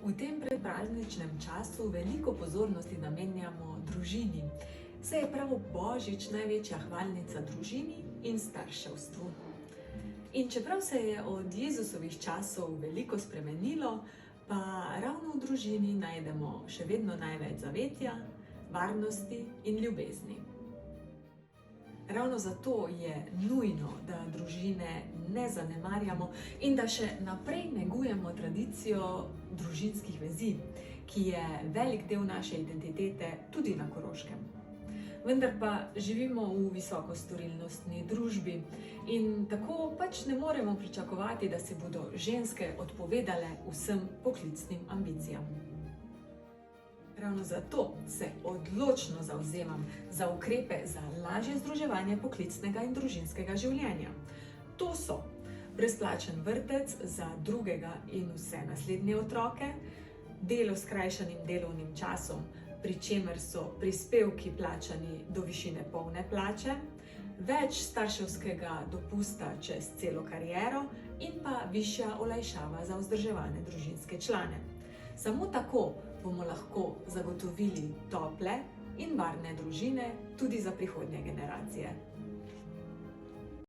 V tem predprazničnem času veliko pozornosti namenjamo družini, saj je prav Božič največja hvalnica družini in starševstvu. In čeprav se je od Jezusovih časov veliko spremenilo, pa ravno v družini najdemo še vedno največ zavetja, varnosti in ljubezni. Ravno zato je nujno, da družine ne zanemarjamo in da še naprej negujemo tradicijo družinskih vezi, ki je velik del naše identitete tudi na Koroškem. Vendar pa živimo v visokostorilnostni družbi in tako pač ne moremo pričakovati, da se bodo ženske odpovedale vsem poklicnim ambicijam. Ravno zato se odločno zavzemam za ukrepe za lažje združevanje poklicnega in družinskega življenja. To so brezplačen vrtec za drugega in vse naslednje otroke, delo s skrajšanim delovnim časom, pri čemer so prispevki plačani do višine polne plače, več starševskega dopusta čez celo kariero in pa višja olajšava za vzdrževane družinske člane. Samo tako bomo lahko zagotovili tople in varne družine tudi za prihodnje generacije.